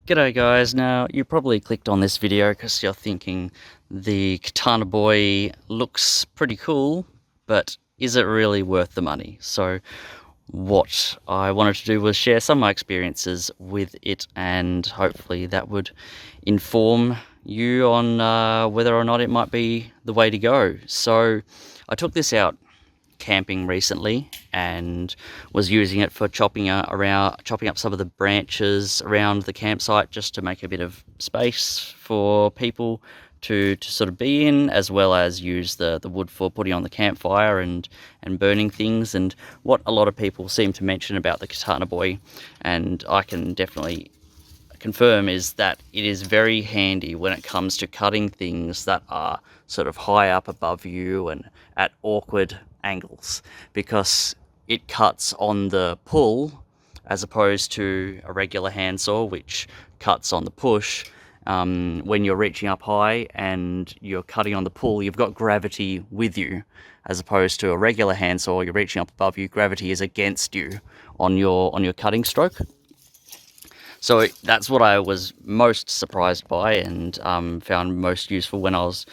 G'day guys, now you probably clicked on this video because you're thinking the Katanaboy looks pretty cool, but is it really worth the money? So what I wanted to do was share some of my experiences with it, and hopefully that would inform you on whether or not it might be the way to go. So I took this out camping recently and was using it for chopping up some of the branches around the campsite, just to make a bit of space for people to sort of be in, as well as use the wood for putting on the campfire and burning things. And what a lot of people seem to mention about the Katanaboy, and I can definitely confirm, is that it is very handy when it comes to cutting things that are sort of high up above you and at awkward angles, because it cuts on the pull as opposed to a regular handsaw which cuts on the push. When you're reaching up high and you're cutting on the pull, you've got gravity with you, as opposed to a regular handsaw, you're reaching up above you, gravity is against you on your cutting stroke. So that's what I was most surprised by, and found most useful when I was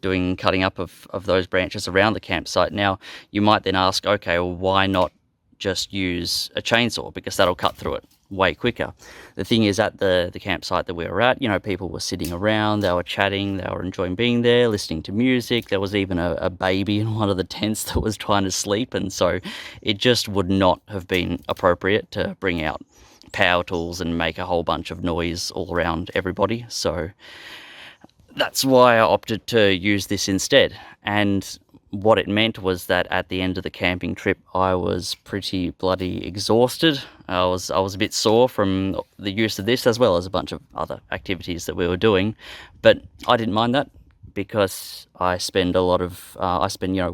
doing cutting up of those branches around the campsite. Now, you might then ask, okay, well, why not just use a chainsaw? Because that'll cut through it way quicker. The thing is, at the campsite that we were at, people were sitting around, they were chatting, they were enjoying being there, listening to music. There was even a baby in one of the tents that was trying to sleep, and so it just would not have been appropriate to bring out power tools and make a whole bunch of noise all around everybody. So that's why I opted to use this instead. And what it meant was that at the end of the camping trip, I was pretty bloody exhausted. I was a bit sore from the use of this, as well as a bunch of other activities that we were doing. But I didn't mind that, because I spend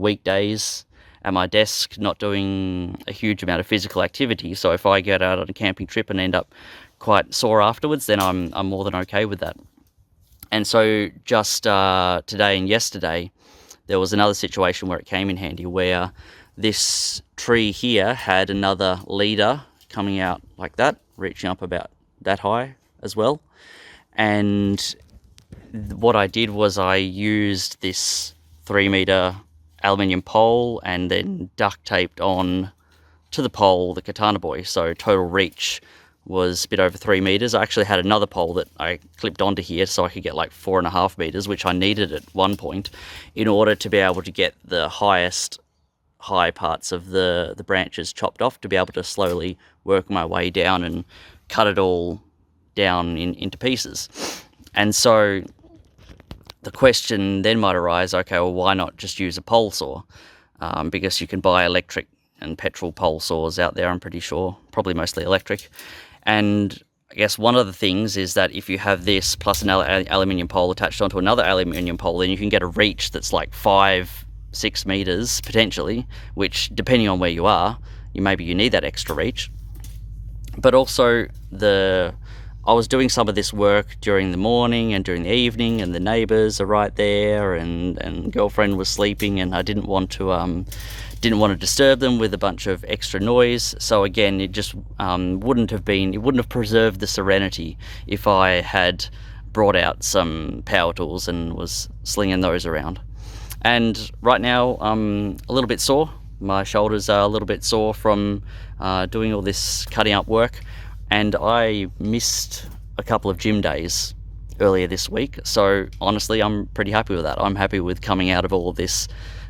weekdays at my desk not doing a huge amount of physical activity. So if I get out on a camping trip and end up quite sore afterwards, then I'm more than okay with that. And so just today and yesterday, there was another situation where it came in handy, where this tree here had another leader coming out like that, reaching up about that high as well. And what I did was I used this 3-meter aluminium pole and then duct taped on to the pole the Katanaboy, so total reach was a bit over 3 meters. I actually had another pole that I clipped onto here so I could get like 4.5 meters, which I needed at one point in order to be able to get the high parts of the branches chopped off, to be able to slowly work my way down and cut it all down into pieces. And so the question then might arise, okay, well, why not just use a pole saw? Because you can buy electric and petrol pole saws out there, I'm pretty sure, probably mostly electric. And I guess one of the things is that if you have this plus an aluminium pole attached onto another aluminium pole, then you can get a reach that's like 5-6 meters potentially, which, depending on where you are, maybe you need that extra reach. But also, I was doing some of this work during the morning and during the evening, and the neighbours are right there, and girlfriend was sleeping, and I didn't want to disturb them with a bunch of extra noise. So again, it just wouldn't have preserved the serenity if I had brought out some power tools and was slinging those around. And right now I'm a little bit sore. My shoulders are a little bit sore from doing all this cutting up work, and I missed a couple of gym days earlier this week. So honestly, I'm pretty happy with that. I'm happy with coming out of all of this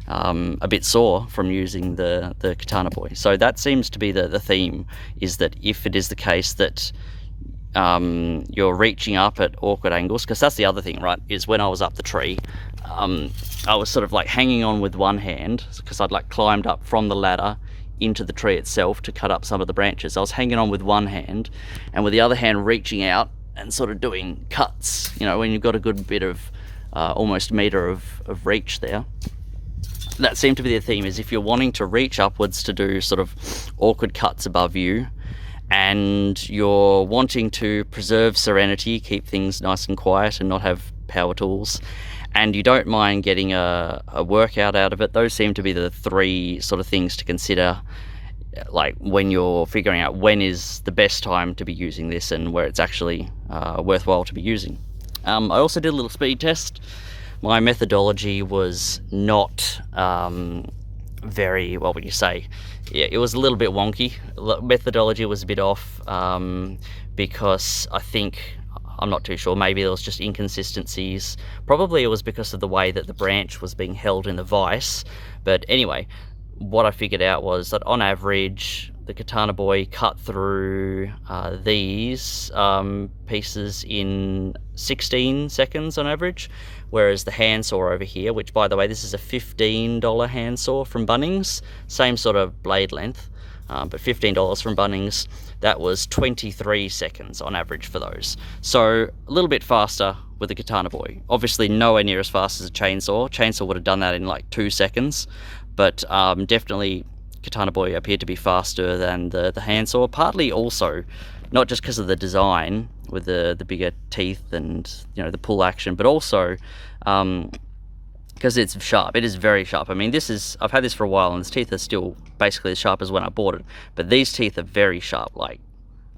a bit sore from using the Katanaboy. So that seems to be the theme, is that if it is the case that you're reaching up at awkward angles, because that's the other thing, right, is when I was up the tree, I was sort of like hanging on with one hand, because I'd like climbed up from the ladder into the tree itself to cut up some of the branches. I was hanging on with one hand, and with the other hand reaching out and sort of doing cuts, when you've got a good bit of almost meter of reach there. That seemed to be the theme, is if you're wanting to reach upwards to do sort of awkward cuts above you, and you're wanting to preserve serenity, keep things nice and quiet and not have power tools, and you don't mind getting a workout out of it, those seem to be the three sort of things to consider like when you're figuring out when is the best time to be using this and where it's actually worthwhile to be using. I also did a little speed test. My methodology was not very, what would you say? Yeah, it was a little bit wonky. Methodology was a bit off because I think, I'm not too sure, maybe there was just inconsistencies. Probably it was because of the way that the branch was being held in the vise. But anyway, what I figured out was that on average, the Katanaboy cut through these pieces in 16 seconds on average, whereas the handsaw over here, which by the way, this is a $15 handsaw from Bunnings, same sort of blade length, but $15 from Bunnings, that was 23 seconds on average for those. So a little bit faster with the Katanaboy. Obviously nowhere near as fast as a chainsaw. Chainsaw would have done that in like 2 seconds, but definitely Katanaboy appeared to be faster than the handsaw, partly also not just because of the design with the bigger teeth and, you know, the pull action, but also because it's sharp. It is very sharp. I mean, I've had this for a while and its teeth are still basically as sharp as when I bought it, but these teeth are very sharp. Like,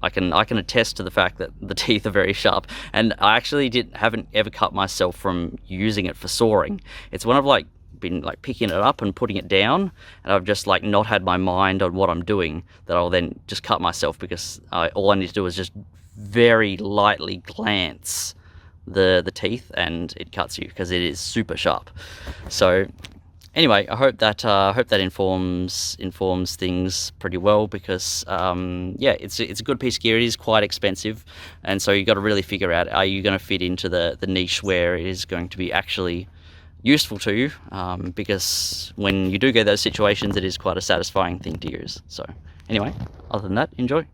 I can attest to the fact that the teeth are very sharp, and I actually haven't ever cut myself from using it for sawing. It's when I've been picking it up and putting it down, and I've just not had my mind on what I'm doing, that I'll then just cut myself, because all I need to do is just very lightly glance the teeth and it cuts you, because it is super sharp. So anyway, I hope that informs things pretty well, because yeah, it's a good piece of gear. It is quite expensive, and so you got to really figure out, are you going to fit into the niche where it is going to be actually useful to you, because when you do get those situations, it is quite a satisfying thing to use. So anyway, other than that, enjoy.